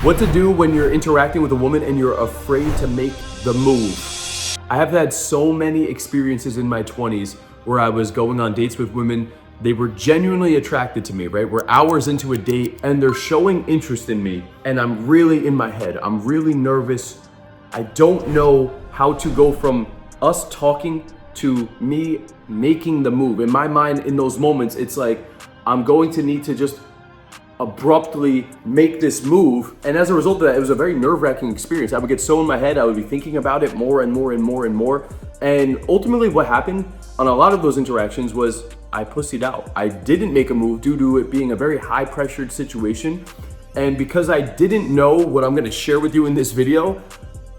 What to do when you're interacting with a woman and you're afraid to make the move. I have had so many experiences in my 20s where I was going on dates with women. They were genuinely attracted to me, right? We're hours into a date and they're showing interest in me, and I'm really in my head. I'm really nervous. I don't know how to go from us talking to me making the move. In my mind, in those moments, it's like I'm going to need to just abruptly make this move. And as a result of that, it was a very nerve-wracking experience. I would get so in my head, I would be thinking about it more and more and more and more. And ultimately what happened on a lot of those interactions was I pussied out. I didn't make a move due to it being a very high-pressured situation. And because I didn't know what I'm gonna share with you in this video,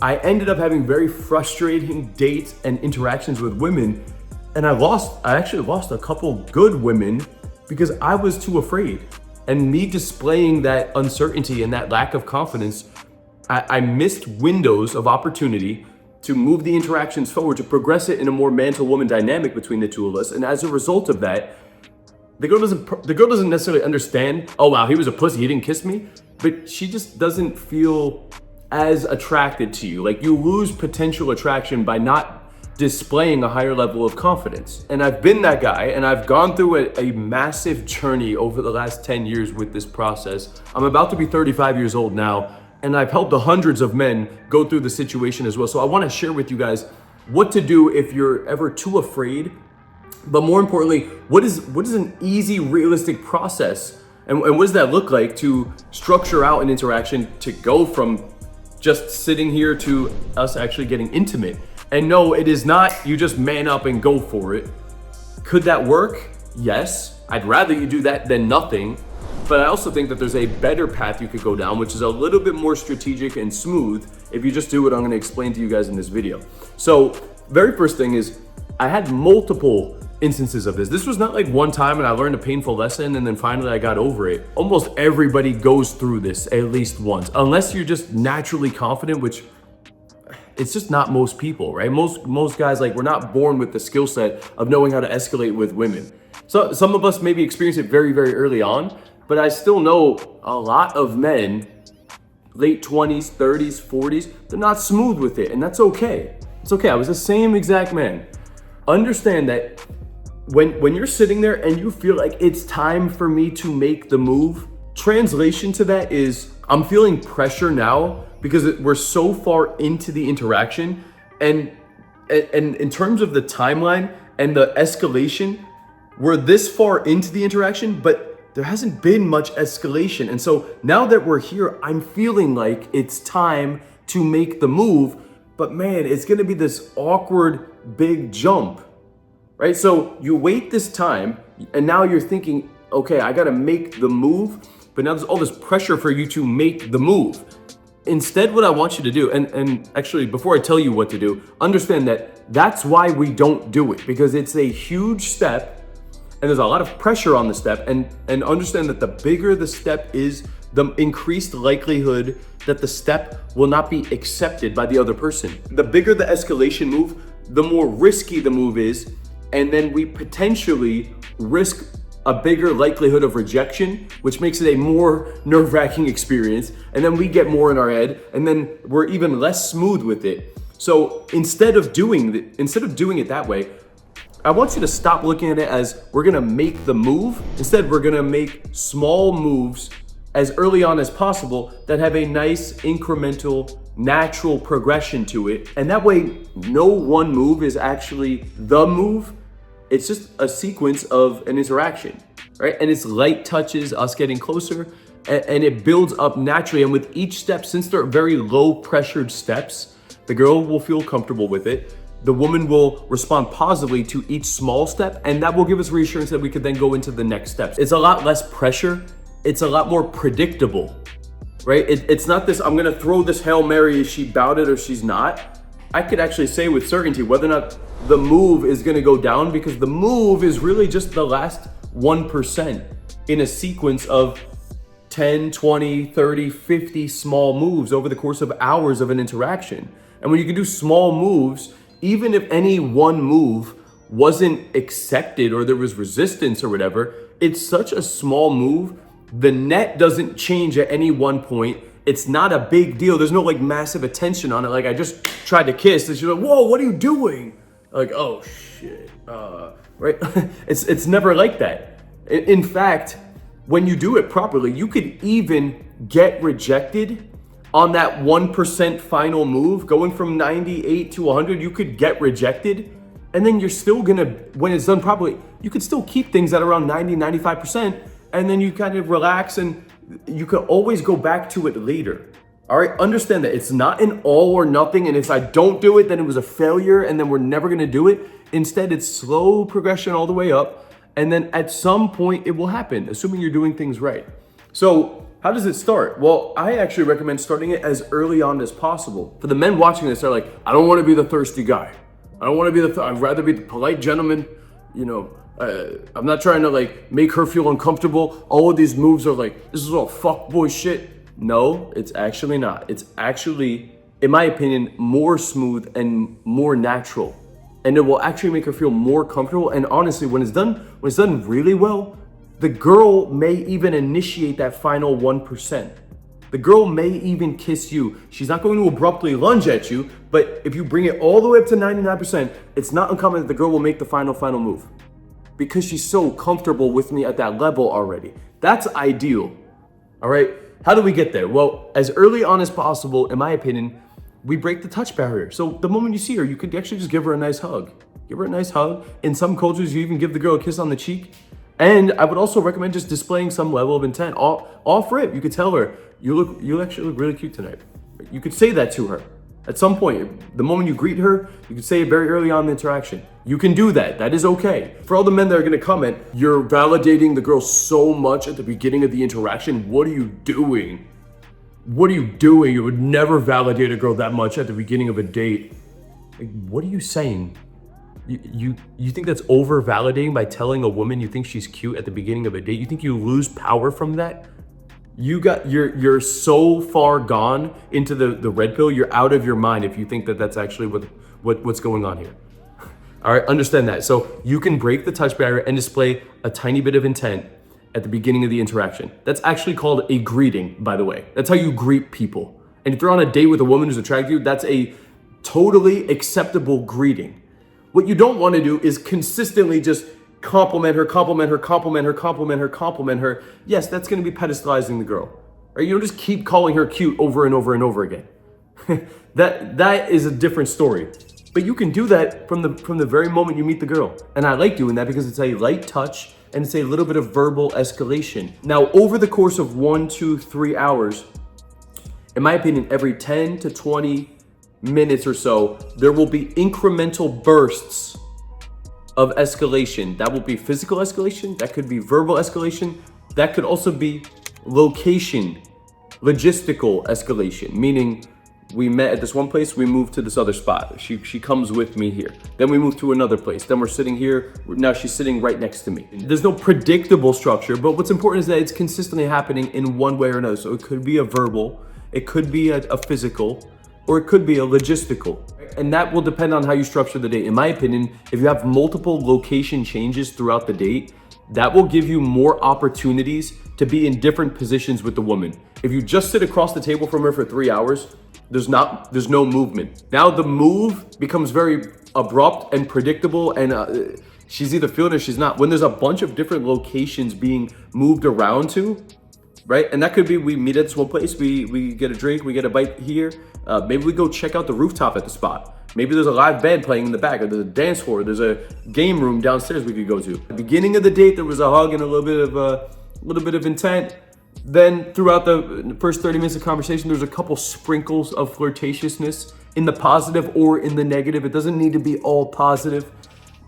I ended up having very frustrating dates and interactions with women. And I actually lost a couple good women because I was too afraid. And me displaying that uncertainty and that lack of confidence, I missed windows of opportunity to move the interactions forward, to progress it in a more man-to-woman dynamic between the two of us. And as a result of that, the girl doesn't necessarily understand, oh wow, he was a pussy, he didn't kiss me, but she just doesn't feel as attracted to you. Like, you lose potential attraction by not displaying a higher level of confidence. And I've been that guy, and I've gone through a massive journey over the last 10 years with this process. I'm about to be 35 years old now, and I've helped the hundreds of men go through the situation as well. So I want to share with you guys what to do if you're ever too afraid, but more importantly, what is an easy, realistic process, and what does that look like to structure out an interaction to go from just sitting here to us actually getting intimate. And no, it is not you just man up and go for it. Could that work? Yes. I'd rather you do that than nothing. But I also think that there's a better path you could go down, which is a little bit more strategic and smooth if you just do what I'm gonna explain to you guys in this video. So, very first thing is, I had multiple instances of this. This was not like one time and I learned a painful lesson and then finally I got over it. Almost everybody goes through this at least once, unless you're just naturally confident, which it's just not most people, right? Most guys, like, we're not born with the skill set of knowing how to escalate with women. So some of us maybe experience it very, very early on, but I still know a lot of men, late 20s, 30s, 40s, they're not smooth with it, and that's okay. It's okay. I was the same exact man. Understand that when you're sitting there and you feel like it's time for me to make the move, translation to that is I'm feeling pressure now because we're so far into the interaction, and in terms of the timeline and the escalation, we're this far into the interaction, but there hasn't been much escalation. And so now that we're here, I'm feeling like it's time to make the move, but man, it's gonna be this awkward big jump, right? So you wait this time and now you're thinking, okay, I gotta make the move, but now there's all this pressure for you to make the move. Instead, what I want you to do, and actually before I tell you what to do, understand that that's why we don't do it, because it's a huge step and there's a lot of pressure on the step, and understand that the bigger the step is, the increased likelihood that the step will not be accepted by the other person. The bigger the escalation move, the more risky the move is, and then we potentially risk a bigger likelihood of rejection, which makes it a more nerve-wracking experience. And then we get more in our head, and then we're even less smooth with it. So instead of doing it that way, I want you to stop looking at it as we're gonna make the move. Instead, we're gonna make small moves as early on as possible that have a nice incremental, natural progression to it. And that way, no one move is actually the move. It's just a sequence of an interaction, right? And it's light touches, us getting closer, and it builds up naturally. And with each step, since they're very low pressured steps, the girl will feel comfortable with it. The woman will respond positively to each small step, and that will give us reassurance that we could then go into the next steps. It's a lot less pressure. It's a lot more predictable, right? It's not this, I'm gonna throw this Hail Mary, is she about it or she's not? I could actually say with certainty whether or not the move is gonna go down, because the move is really just the last 1% in a sequence of 10, 20, 30, 50 small moves over the course of hours of an interaction. And when you can do small moves, even if any one move wasn't accepted or there was resistance or whatever, it's such a small move, the net doesn't change at any one point, it's not a big deal. There's no like massive attention on it. Like I just tried to kiss and she's like, whoa, what are you doing? Like, oh shit, right? It's never like that. In fact, when you do it properly, you could even get rejected on that 1% final move. Going from 98 to 100, you could get rejected. And then you're still gonna, when it's done properly, you could still keep things at around 90, 95%. And then you kind of relax and you can always go back to it later. All right, understand that it's not an all or nothing. And if I don't do it, then it was a failure and then we're never gonna do it. Instead, it's slow progression all the way up. And then at some point it will happen, assuming you're doing things right. So how does it start? Well, I actually recommend starting it as early on as possible. For the men watching this, they're like, I don't wanna be the thirsty guy. I don't want to be I'd rather be the polite gentleman. You know, I'm not trying to like make her feel uncomfortable. All of these moves are like, this is all fuckboy shit. No, it's actually not. It's actually, in my opinion, more smooth and more natural. And it will actually make her feel more comfortable. And honestly, when it's done really well, the girl may even initiate that final 1%. The girl may even kiss you. She's not going to abruptly lunge at you, but if you bring it all the way up to 99%, it's not uncommon that the girl will make the final move because she's so comfortable with me at that level already. That's ideal. All right. How do we get there? Well, as early on as possible, in my opinion, we break the touch barrier. So the moment you see her, you could actually just give her a nice hug. Give her a nice hug. In some cultures, you even give the girl a kiss on the cheek. And I would also recommend just displaying some level of intent. Off rip, you could tell her, you actually look really cute tonight. You could say that to her. At some point, the moment you greet her, you could say it very early on in the interaction. You can do that. That is okay. For all the men that are gonna comment, you're validating the girl so much at the beginning of the interaction. What are you doing? What are you doing? You would never validate a girl that much at the beginning of a date. Like, what are you saying? You think that's over validating by telling a woman you think she's cute at the beginning of a date? You think you lose power from that? You're so far gone into the red pill, you're out of your mind if you think that that's actually what's going on here. All right, understand that. So you can break the touch barrier and display a tiny bit of intent at the beginning of the interaction. That's actually called a greeting, by the way. That's how you greet people. And if you're on a date with a woman who's attracted to you, that's a totally acceptable greeting. What you don't want to do is consistently just compliment her. Yes, that's going to be pedestalizing the girl. Right? You don't just keep calling her cute over and over and over again. That is a different story. But you can do that from the very moment you meet the girl. And I like doing that because it's a light touch and it's a little bit of verbal escalation. Now, over the course of 1, 2, 3 hours, in my opinion, every 10 to 20 minutes or so, there will be incremental bursts of escalation. That will be physical escalation, that could be verbal escalation, that could also be logistical escalation, meaning we met at this one place, we moved to this other spot. She comes with me here. Then we move to another place. Then we're sitting here. Now she's sitting right next to me. There's no predictable structure, but what's important is that it's consistently happening in one way or another. So it could be a verbal, it could be a physical, or it could be a logistical. And that will depend on how you structure the date. In my opinion, if you have multiple location changes throughout the date, that will give you more opportunities to be in different positions with the woman. If you just sit across the table from her for 3 hours, there's no movement. Now the move becomes very abrupt and predictable, and she's either feeling it or she's not. When there's a bunch of different locations being moved around to, right? And that could be we meet at this one place, we get a drink, we get a bite here. Maybe we go check out the rooftop at the spot. Maybe there's a live band playing in the back, or there's a dance floor, there's a game room downstairs we could go to. At the beginning of the date, there was a hug and a little bit of intent. Then throughout the first 30 minutes of conversation, there's a couple sprinkles of flirtatiousness in the positive or in the negative. It doesn't need to be all positive,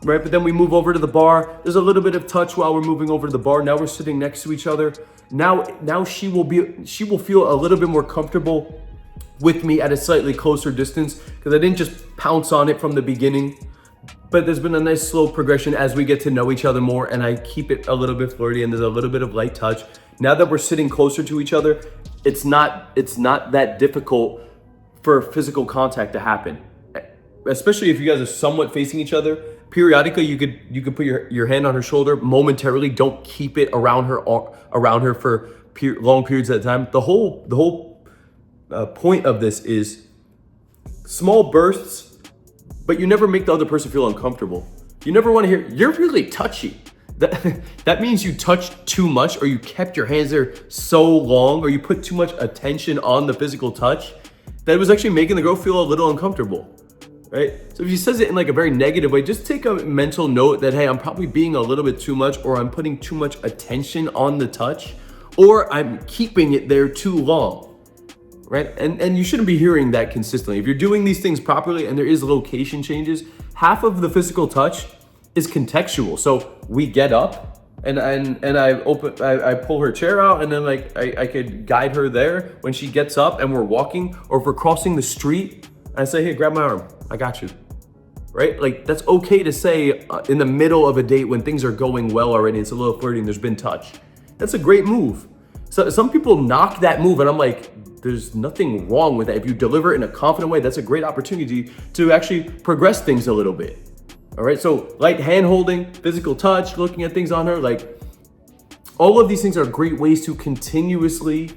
right? But then we move over to the bar. There's a little bit of touch while we're moving over to the bar. Now we're sitting next to each other. Now she will feel a little bit more comfortable with me at a slightly closer distance because I didn't just pounce on it from the beginning. But there's been a nice slow progression as we get to know each other more, and I keep it a little bit flirty and there's a little bit of light touch. Now that we're sitting closer to each other, it's not that difficult for physical contact to happen. Especially if you guys are somewhat facing each other. Periodically, you could put your hand on her shoulder momentarily. Don't keep it around her for long periods at a time. The whole point of this is small bursts, but you never make the other person feel uncomfortable. You never want to hear, you're really touchy. That means you touched too much, or you kept your hands there so long, or you put too much attention on the physical touch that it was actually making the girl feel a little uncomfortable, right? So if she says it in like a very negative way, just take a mental note that, hey, I'm probably being a little bit too much, or I'm putting too much attention on the touch, or I'm keeping it there too long, right? And you shouldn't be hearing that consistently. If you're doing these things properly and there is location changes, half of the physical touch is contextual. So we get up and I pull her chair out, and then like I could guide her there when she gets up and we're walking, or if we're crossing the street, I say, hey, grab my arm, I got you, right? Like that's okay to say in the middle of a date when things are going well already, it's a little flirting, there's been touch. That's a great move. So some people knock that move, and I'm like, there's nothing wrong with that. If you deliver it in a confident way, that's a great opportunity to actually progress things a little bit. All right, so light hand holding, physical touch, looking at things on her, like all of these things are great ways to continuously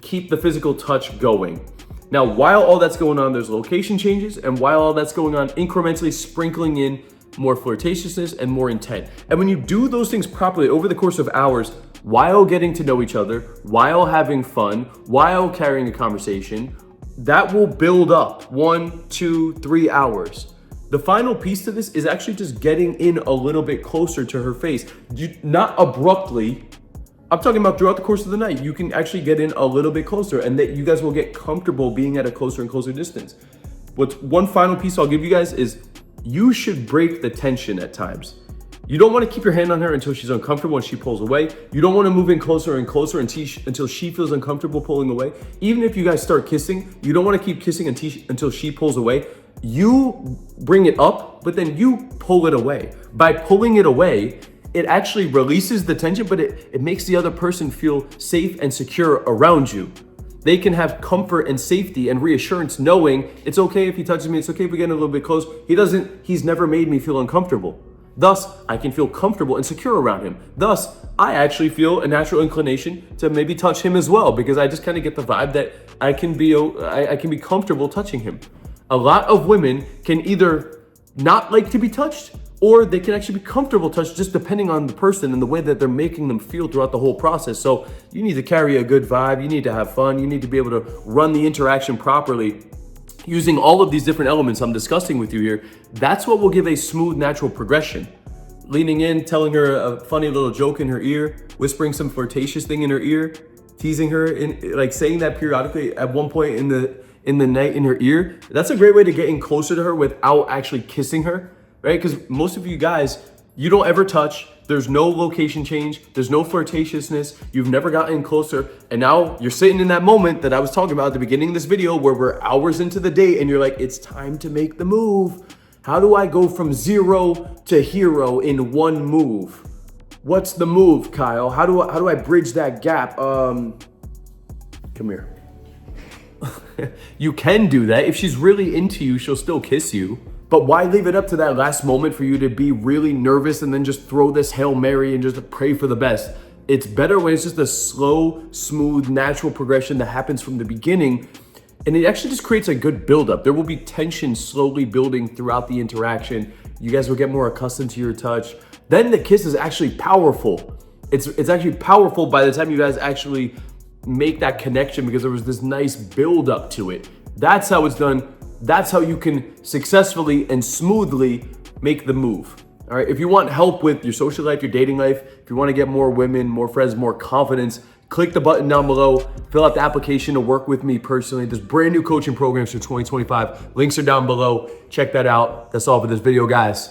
keep the physical touch going. Now, while all that's going on, there's location changes, and while all that's going on, incrementally sprinkling in more flirtatiousness and more intent. And when you do those things properly over the course of hours, while getting to know each other, while having fun, while carrying a conversation, that will build up 1, 2, 3 hours. The final piece to this is actually just getting in a little bit closer to her face. Not abruptly. I'm talking about throughout the course of the night. You can actually get in a little bit closer, and that you guys will get comfortable being at a closer and closer distance. What's one final piece I'll give you guys is you should break the tension at times. You don't want to keep your hand on her until she's uncomfortable and she pulls away. You don't want to move in closer and closer until she feels uncomfortable pulling away. Even if you guys start kissing, you don't want to keep kissing until she pulls away. You bring it up, but then you pull it away. By pulling it away, it actually releases the tension, but it makes the other person feel safe and secure around you. They can have comfort and safety and reassurance knowing it's okay if he touches me, it's okay if we get a little bit close. He's never made me feel uncomfortable. Thus, I can feel comfortable and secure around him. Thus, I actually feel a natural inclination to maybe touch him as well, because I just kind of get the vibe that I can be comfortable touching him. A lot of women can either not like to be touched, or they can actually be comfortable touched, just depending on the person and the way that they're making them feel throughout the whole process. So you need to carry a good vibe, you need to have fun, you need to be able to run the interaction properly using all of these different elements I'm discussing with you here. That's what will give a smooth, natural progression. Leaning in, telling her a funny little joke in her ear, whispering some flirtatious thing in her ear, teasing her, like saying that periodically at one point in the night in her ear. That's a great way to get in closer to her without actually kissing her, right? Because most of you guys, you don't ever touch. There's no location change. There's no flirtatiousness. You've never gotten closer. And now you're sitting in that moment that I was talking about at the beginning of this video, where we're hours into the date and you're like, it's time to make the move. How do I go from zero to hero in one move? What's the move, Kyle? How do I bridge that gap? Come here. You can do that. If she's really into you, she'll still kiss you. But why leave it up to that last moment for you to be really nervous and then just throw this Hail Mary and just pray for the best? It's better when it's just a slow, smooth, natural progression that happens from the beginning. And it actually just creates a good buildup. There will be tension slowly building throughout the interaction. You guys will get more accustomed to your touch. Then the kiss is actually powerful. It's actually powerful by the time you guys actually make that connection, because there was this nice buildup to it. That's how it's done. That's how you can successfully and smoothly make the move. All right, if you want help with your social life, your dating life, if you want to get more women, more friends, more confidence, click the button down below, fill out the application to work with me personally. There's brand new coaching programs for 2025. Links are down below. Check that out. That's all for this video, guys.